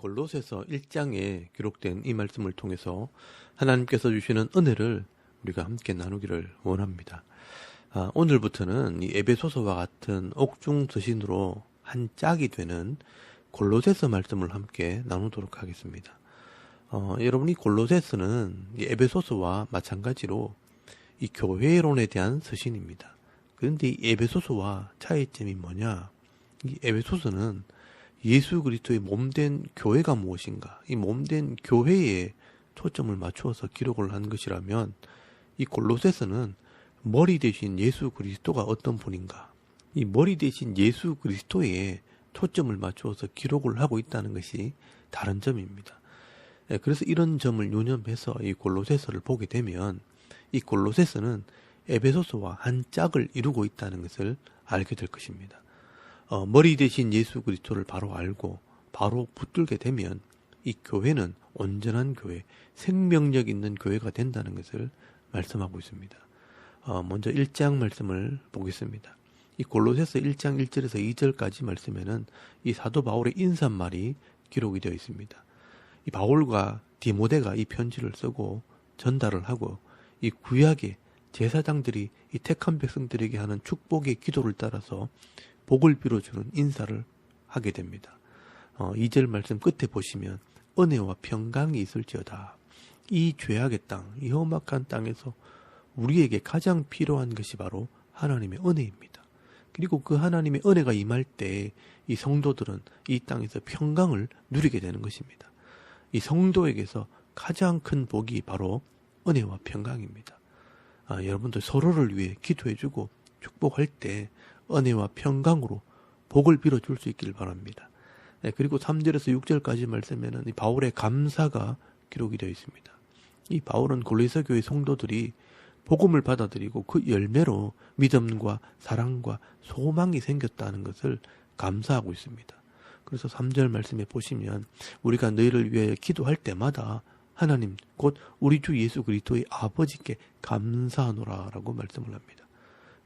골로새서 1장에 기록된 이 말씀을 통해서 하나님께서 주시는 은혜를 우리가 함께 나누기를 원합니다. 오늘부터는 이 에베소서와 같은 옥중 서신으로 한 짝이 되는 골로새서 말씀을 함께 나누도록 하겠습니다. 여러분이 골로새서는 이 에베소서와 마찬가지로 이 교회론에 대한 서신입니다. 그런데 이 에베소서와 차이점이 뭐냐? 이 에베소서는 예수 그리스도의 몸된 교회가 무엇인가, 이 몸된 교회에 초점을 맞추어서 기록을 한 것이라면, 이 골로새서는 머리 대신 예수 그리스도가 어떤 분인가, 이 머리 대신 예수 그리스도에 초점을 맞추어서 기록을 하고 있다는 것이 다른 점입니다. 그래서 이런 점을 유념해서 이 골로새서를 보게 되면 이 골로새서는 에베소서와 한 짝을 이루고 있다는 것을 알게 될 것입니다. 머리 대신 예수 그리스도를 바로 알고 바로 붙들게 되면 이 교회는 온전한 교회, 생명력 있는 교회가 된다는 것을 말씀하고 있습니다. 먼저 1장 말씀을 보겠습니다. 이 골로새서 1장 1절에서 2절까지 말씀에는 이 사도 바울의 인사말이 기록이 되어 있습니다. 이 바울과 디모데가 이 편지를 쓰고 전달을 하고 이 구약의 제사장들이 이 택한 백성들에게 하는 축복의 기도를 따라서 복을 빌어주는 인사를 하게 됩니다. 2절 말씀 끝에 보시면 은혜와 평강이 있을지어다. 이 죄악의 땅, 이 험악한 땅에서 우리에게 가장 필요한 것이 바로 하나님의 은혜입니다. 그리고 그 하나님의 은혜가 임할 때 이 성도들은 이 땅에서 평강을 누리게 되는 것입니다. 이 성도에게서 가장 큰 복이 바로 은혜와 평강입니다. 여러분들 서로를 위해 기도해주고 축복할 때 은혜와 평강으로 복을 빌어줄 수 있길 바랍니다. 그리고 3절에서 6절까지 말씀에는 이 바울의 감사가 기록이 되어 있습니다. 이 바울은 골로새 교회 성도들이 복음을 받아들이고 그 열매로 믿음과 사랑과 소망이 생겼다는 것을 감사하고 있습니다. 그래서 3절 말씀에 보시면 우리가 너희를 위해 기도할 때마다 하나님 곧 우리 주 예수 그리스도의 아버지께 감사하노라 라고 말씀을 합니다.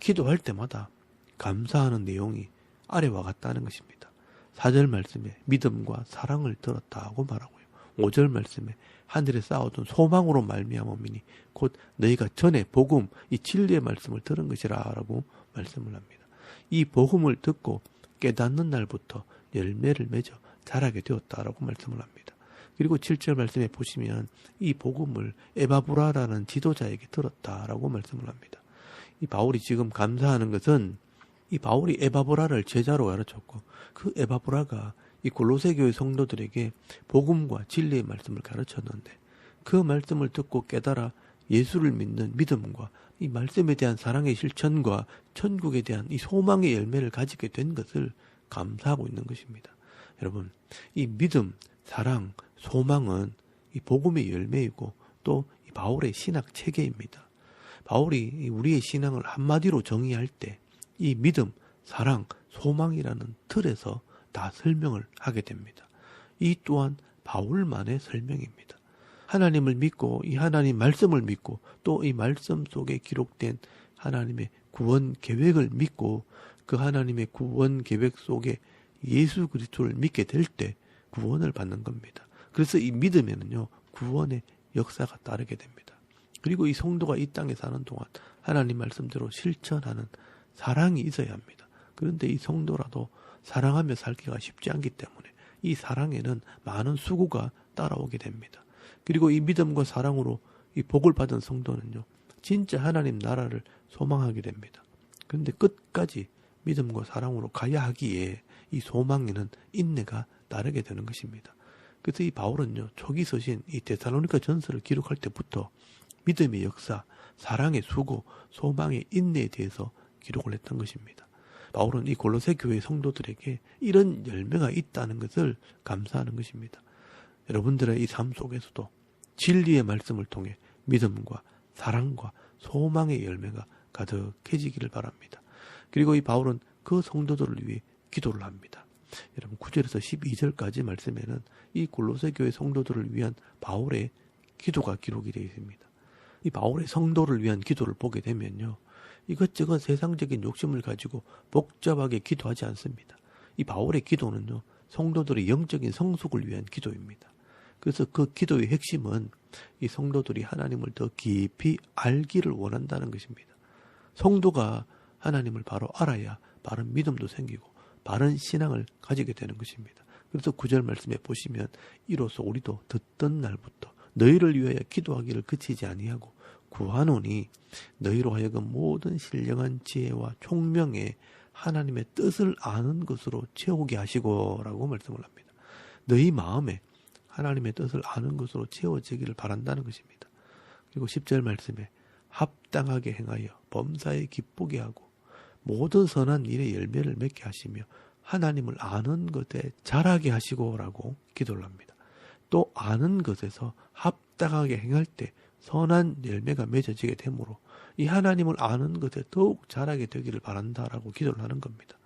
기도할 때마다 감사하는 내용이 아래와 같다는 것입니다. 4절 말씀에 믿음과 사랑을 들었다고 말하고요. 5절 말씀에 하늘에 쌓아둔 소망으로 말미암음이니 곧 너희가 전에 복음, 이 진리의 말씀을 들은 것이라 라고 말씀을 합니다. 이 복음을 듣고 깨닫는 날부터 열매를 맺어 자라게 되었다라고 말씀을 합니다. 그리고 7절 말씀에 보시면 이 복음을 에바브라라는 지도자에게 들었다라고 말씀을 합니다. 이 바울이 지금 감사하는 것은 이 바울이 에바브라를 제자로 가르쳤고 그 에바브라가 이 골로새 교회 성도들에게 복음과 진리의 말씀을 가르쳤는데 그 말씀을 듣고 깨달아 예수를 믿는 믿음과 이 말씀에 대한 사랑의 실천과 천국에 대한 이 소망의 열매를 가지게 된 것을 감사하고 있는 것입니다. 여러분, 이 믿음, 사랑, 소망은 이 복음의 열매이고 또 이 바울의 신학 체계입니다. 바울이 우리의 신앙을 한마디로 정의할 때 이 믿음, 사랑, 소망이라는 틀에서 다 설명을 하게 됩니다. 이 또한 바울만의 설명입니다. 하나님을 믿고 이 하나님 말씀을 믿고 또 이 말씀 속에 기록된 하나님의 구원 계획을 믿고 그 하나님의 구원 계획 속에 예수 그리스도를 믿게 될 때 구원을 받는 겁니다. 그래서 이 믿음에는요 구원의 역사가 따르게 됩니다. 그리고 이 성도가 이 땅에 사는 동안 하나님 말씀대로 실천하는 사랑이 있어야 합니다. 그런데 이 성도라도 사랑하며 살기가 쉽지 않기 때문에 이 사랑에는 많은 수고가 따라오게 됩니다. 그리고 이 믿음과 사랑으로 이 복을 받은 성도는요 진짜 하나님 나라를 소망하게 됩니다. 그런데 끝까지 믿음과 사랑으로 가야 하기에 이 소망에는 인내가 따르게 되는 것입니다. 그래서 이 바울은요 초기 서신 이 데살로니가 전서를 기록할 때부터 믿음의 역사, 사랑의 수고, 소망의 인내에 대해서 기록을 했던 것입니다. 바울은 이 골로새 교회 성도들에게 이런 열매가 있다는 것을 감사하는 것입니다. 여러분들의 이 삶 속에서도 진리의 말씀을 통해 믿음과 사랑과 소망의 열매가 가득해지기를 바랍니다. 그리고 이 바울은 그 성도들을 위해 기도를 합니다. 여러분 9절에서 12절까지 말씀에는 이 골로새 교회 성도들을 위한 바울의 기도가 기록이 되어 있습니다. 이 바울의 성도를 위한 기도를 보게 되면요 이것저것 세상적인 욕심을 가지고 복잡하게 기도하지 않습니다. 이 바울의 기도는요 성도들의 영적인 성숙을 위한 기도입니다. 그래서 그 기도의 핵심은 이 성도들이 하나님을 더 깊이 알기를 원한다는 것입니다. 성도가 하나님을 바로 알아야 바른 믿음도 생기고 바른 신앙을 가지게 되는 것입니다. 그래서 9절 말씀에 보시면 이로써 우리도 듣던 날부터 너희를 위하여 기도하기를 그치지 아니하고 구하노니 너희로 하여금 모든 신령한 지혜와 총명에 하나님의 뜻을 아는 것으로 채우게 하시고 라고 말씀을 합니다. 너희 마음에 하나님의 뜻을 아는 것으로 채워지기를 바란다는 것입니다. 그리고 10절 말씀에 합당하게 행하여 범사에 기쁘게 하고 모든 선한 일의 열매를 맺게 하시며 하나님을 아는 것에 자라게 하시고 라고 기도를 합니다. 또 아는 것에서 합당하게 행할 때 선한 열매가 맺어지게 되므로 이 하나님을 아는 것에 더욱 자라게 되기를 바란다라고 기도를 하는 겁니다.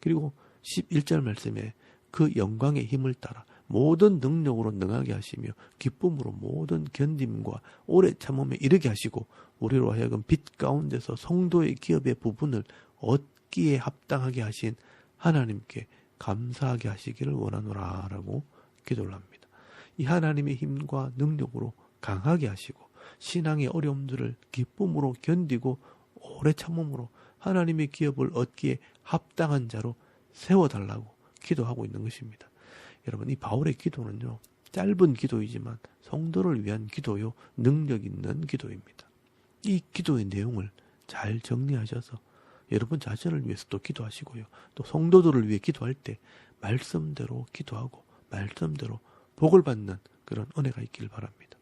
그리고 11절 말씀에 그 영광의 힘을 따라 모든 능력으로 능하게 하시며 기쁨으로 모든 견딤과 오래 참음에 이르게 하시고 우리로 하여금 빛 가운데서 성도의 기업의 부분을 얻기에 합당하게 하신 하나님께 감사하게 하시기를 원하노라 라고 기도를 합니다. 이 하나님의 힘과 능력으로 강하게 하시고 신앙의 어려움들을 기쁨으로 견디고 오래 참음으로 하나님의 기업을 얻기에 합당한 자로 세워달라고 기도하고 있는 것입니다. 여러분, 이 바울의 기도는요, 짧은 기도이지만 성도를 위한 기도요, 능력 있는 기도입니다. 이 기도의 내용을 잘 정리하셔서 여러분 자신을 위해서도 기도하시고요, 또 성도들을 위해 기도할 때 말씀대로 기도하고 말씀대로 복을 받는 그런 은혜가 있기를 바랍니다.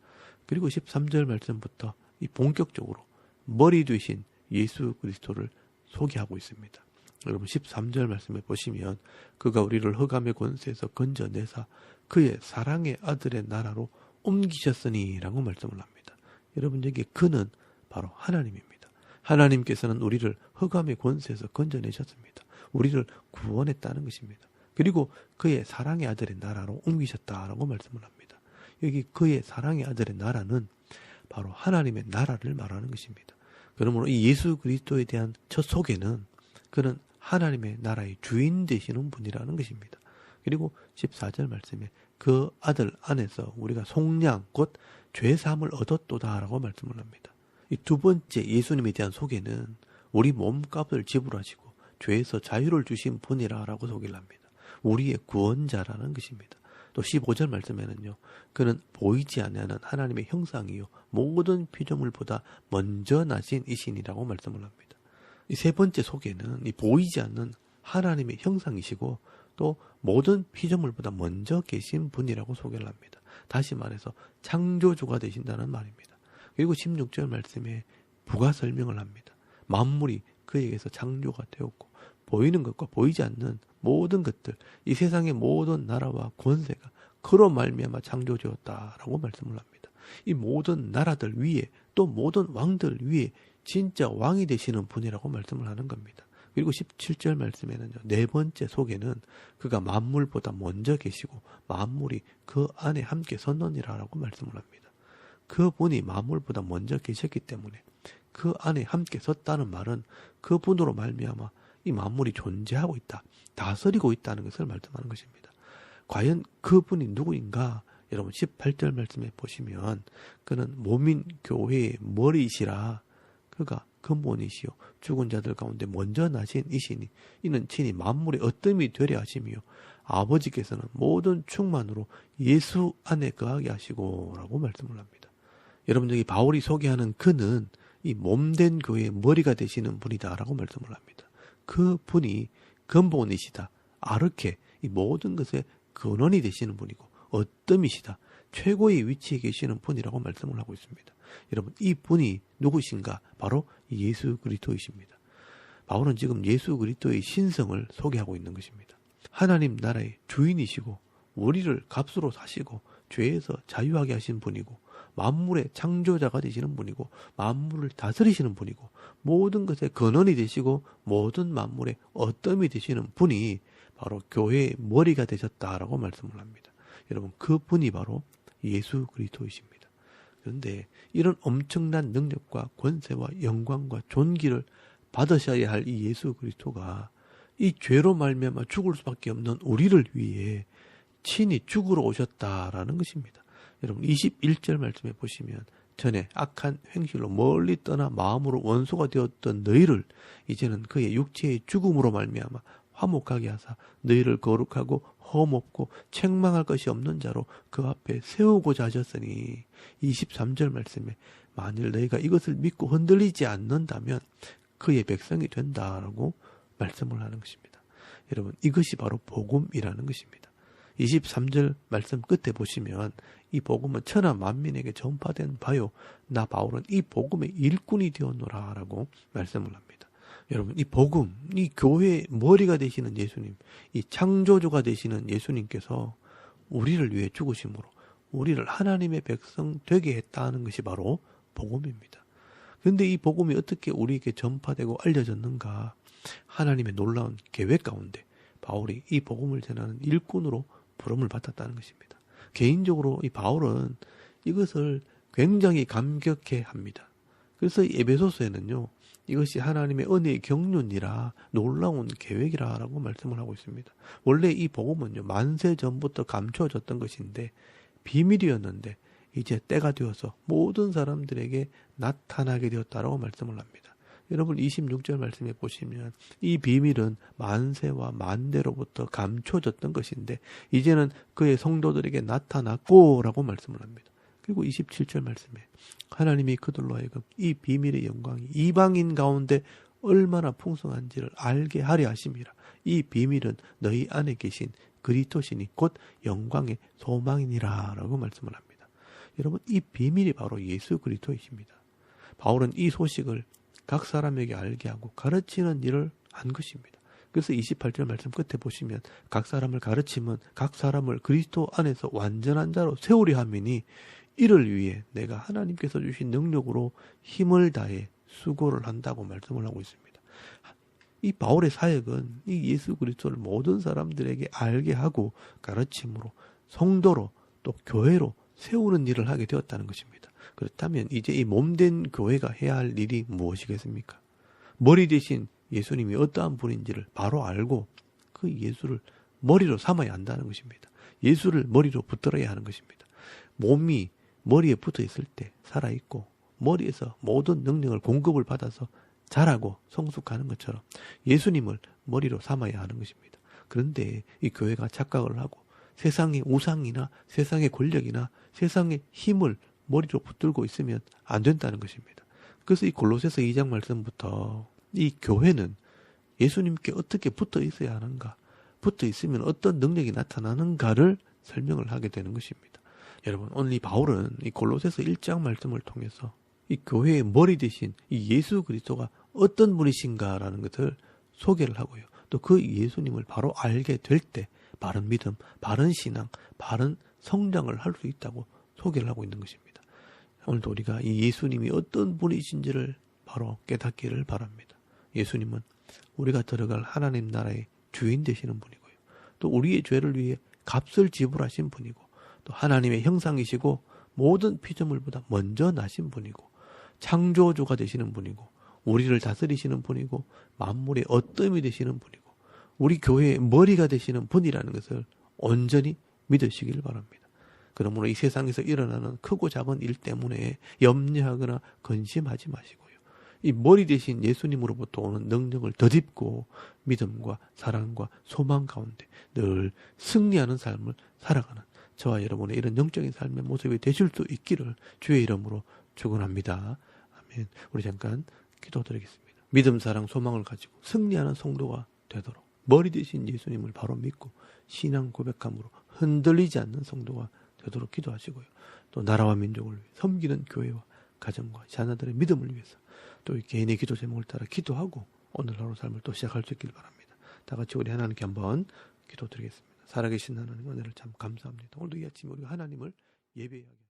그리고 13절 말씀부터 이 본격적으로 머리 되신 예수 그리스도를 소개하고 있습니다. 여러분 13절 말씀에 보시면 그가 우리를 흑암의 권세에서 건져내사 그의 사랑의 아들의 나라로 옮기셨으니 라고 말씀을 합니다. 여러분 여기 그는 바로 하나님입니다. 하나님께서는 우리를 흑암의 권세에서 건져내셨습니다. 우리를 구원했다는 것입니다. 그리고 그의 사랑의 아들의 나라로 옮기셨다라고 말씀을 합니다. 여기 그의 사랑의 아들의 나라는 바로 하나님의 나라를 말하는 것입니다. 그러므로 이 예수 그리스도에 대한 첫 소개는 그는 하나님의 나라의 주인 되시는 분이라는 것입니다. 그리고 14절 말씀에 그 아들 안에서 우리가 속량 곧 죄사함을 얻었도다라고 말씀을 합니다. 이 두 번째 예수님에 대한 소개는 우리 몸값을 지불하시고 죄에서 자유를 주신 분이라고 소개를 합니다. 우리의 구원자라는 것입니다. 또 15절 말씀에는요, 그는 보이지 아니하는 하나님의 형상이요 모든 피조물보다 먼저 나신 이신이라고 말씀을 합니다. 이 세 번째 소개는 이 보이지 않는 하나님의 형상이시고 또 모든 피조물보다 먼저 계신 분이라고 소개를 합니다. 다시 말해서 창조주가 되신다는 말입니다. 그리고 16절 말씀에 부가 설명을 합니다. 만물이 그에게서 창조가 되었고 보이는 것과 보이지 않는 모든 것들, 이 세상의 모든 나라와 권세가 그로 말미암아 창조되었다라고 말씀을 합니다. 이 모든 나라들 위에 또 모든 왕들 위에 진짜 왕이 되시는 분이라고 말씀을 하는 겁니다. 그리고 17절 말씀에는요, 네 번째 소개는 그가 만물보다 먼저 계시고 만물이 그 안에 함께 섰느니라라고 말씀을 합니다. 그분이 만물보다 먼저 계셨기 때문에 그 안에 함께 섰다는 말은 그분으로 말미암아 이 만물이 존재하고 있다, 다스리고 있다는 것을 말씀하는 것입니다. 과연 그분이 누구인가? 여러분 18절 말씀에 보시면 그는 몸인 교회의 머리이시라. 그가 근본이시요 죽은 자들 가운데 먼저 나신 이시니 이는 친히 만물의 어뜸이 되려 하시며 아버지께서는 모든 충만으로 예수 안에 거하게 하시고 라고 말씀을 합니다. 여러분 여기 바울이 소개하는 그는 이 몸된 교회의 머리가 되시는 분이다라고 말씀을 합니다. 그 분이 근본이시다, 아르케, 이 모든 것의 근원이 되시는 분이고 어뜸이시다, 최고의 위치에 계시는 분이라고 말씀을 하고 있습니다. 여러분 이 분이 누구신가? 바로 예수 그리스도이십니다. 바울은 지금 예수 그리스도의 신성을 소개하고 있는 것입니다. 하나님 나라의 주인이시고 우리를 값으로 사시고 죄에서 자유하게 하신 분이고 만물의 창조자가 되시는 분이고 만물을 다스리시는 분이고 모든 것의 근원이 되시고 모든 만물의 어뜸이 되시는 분이 바로 교회의 머리가 되셨다라고 말씀을 합니다. 여러분 그 분이 바로 예수 그리스도이십니다. 그런데 이런 엄청난 능력과 권세와 영광과 존귀를 받으셔야 할 이 예수 그리스도가 이 죄로 말미암아 죽을 수밖에 없는 우리를 위해 친히 죽으러 오셨다라는 것입니다. 여러분 21절 말씀에 보시면 전에 악한 행실로 멀리 떠나 마음으로 원수가 되었던 너희를 이제는 그의 육체의 죽음으로 말미암아 화목하게 하사 너희를 거룩하고 험없고 책망할 것이 없는 자로 그 앞에 세우고자 하셨으니 23절 말씀에 만일 너희가 이것을 믿고 흔들리지 않는다면 그의 백성이 된다라고 말씀을 하는 것입니다. 여러분 이것이 바로 복음이라는 것입니다. 23절 말씀 끝에 보시면 이 복음은 천하 만민에게 전파된 바요 나 바울은 이 복음의 일꾼이 되었노라 라고 말씀을 합니다. 여러분 이 복음, 이 교회의 머리가 되시는 예수님, 이 창조주가 되시는 예수님께서 우리를 위해 죽으심으로 우리를 하나님의 백성 되게 했다는 것이 바로 복음입니다. 그런데 이 복음이 어떻게 우리에게 전파되고 알려졌는가? 하나님의 놀라운 계획 가운데 바울이 이 복음을 전하는 일꾼으로 부름을 받았다는 것입니다. 개인적으로 이 바울은 이것을 굉장히 감격해 합니다. 그래서 에베소서에는요, 이것이 하나님의 은혜의 경륜이라 놀라운 계획이라 라고 말씀을 하고 있습니다. 원래 이 복음은요, 만세 전부터 감추어졌던 것인데 비밀이었는데 이제 때가 되어서 모든 사람들에게 나타나게 되었다라고 말씀을 합니다. 여러분 26절 말씀에 보시면 이 비밀은 만세와 만대로부터 감춰졌던 것인데 이제는 그의 성도들에게 나타났고 라고 말씀을 합니다. 그리고 27절 말씀에 하나님이 그들로 하여금 이 비밀의 영광이 이방인 가운데 얼마나 풍성한지를 알게 하려 하심이라. 이 비밀은 너희 안에 계신 그리스도시니 곧 영광의 소망이니라 라고 말씀을 합니다. 여러분 이 비밀이 바로 예수 그리스도이십니다. 바울은 이 소식을 각 사람에게 알게 하고 가르치는 일을 한 것입니다. 그래서 28절 말씀 끝에 보시면 각 사람을 가르치면 각 사람을 그리스도 안에서 완전한 자로 세우려 함이니 이를 위해 내가 하나님께서 주신 능력으로 힘을 다해 수고를 한다고 말씀을 하고 있습니다. 이 바울의 사역은 이 예수 그리스도를 모든 사람들에게 알게 하고 가르침으로 성도로 또 교회로 세우는 일을 하게 되었다는 것입니다. 그렇다면 이제 이 몸된 교회가 해야 할 일이 무엇이겠습니까? 머리 대신 예수님이 어떠한 분인지를 바로 알고 그 예수를 머리로 삼아야 한다는 것입니다. 예수를 머리로 붙들어야 하는 것입니다. 몸이 머리에 붙어 있을 때 살아있고 머리에서 모든 능력을 공급을 받아서 자라고 성숙하는 것처럼 예수님을 머리로 삼아야 하는 것입니다. 그런데 이 교회가 착각을 하고 세상의 우상이나 세상의 권력이나 세상의 힘을 머리로 붙들고 있으면 안 된다는 것입니다. 그래서 이 골로새서 2장 말씀부터 이 교회는 예수님께 어떻게 붙어 있어야 하는가, 붙어 있으면 어떤 능력이 나타나는가를 설명을 하게 되는 것입니다. 여러분 오늘 이 바울은 이 골로새서 1장 말씀을 통해서 이 교회의 머리 대신 이 예수 그리스도가 어떤 분이신가라는 것을 소개를 하고요. 또 그 예수님을 바로 알게 될 때 바른 믿음, 바른 신앙, 바른 성장을 할 수 있다고 소개를 하고 있는 것입니다. 오늘도 우리가 이 예수님이 어떤 분이신지를 바로 깨닫기를 바랍니다. 예수님은 우리가 들어갈 하나님 나라의 주인 되시는 분이고요. 또 우리의 죄를 위해 값을 지불하신 분이고 또 하나님의 형상이시고 모든 피조물보다 먼저 나신 분이고 창조주가 되시는 분이고 우리를 다스리시는 분이고 만물의 어뜸이 되시는 분이고 우리 교회의 머리가 되시는 분이라는 것을 온전히 믿으시길 바랍니다. 그러므로 이 세상에서 일어나는 크고 작은 일 때문에 염려하거나 근심하지 마시고요. 이 머리 대신 예수님으로부터 오는 능력을 덧입고 믿음과 사랑과 소망 가운데 늘 승리하는 삶을 살아가는 저와 여러분의 이런 영적인 삶의 모습이 되실 수 있기를 주의 이름으로 축원합니다. 아멘. 우리 잠깐 기도드리겠습니다. 믿음, 사랑, 소망을 가지고 승리하는 성도가 되도록 머리 대신 예수님을 바로 믿고 신앙 고백함으로 흔들리지 않는 성도가 되도록 기도하시고요. 또 나라와 민족을 위해 섬기는 교회와 가정과 자녀들의 믿음을 위해서 또 개인의 기도 제목을 따라 기도하고 오늘 하루 삶을 또 시작할 수 있길 바랍니다. 다 같이 우리 하나님께 한번 기도드리겠습니다. 살아계신 하나님 은혜를 참 감사합니다. 오늘도 이 아침에 우리가 하나님을 예배하게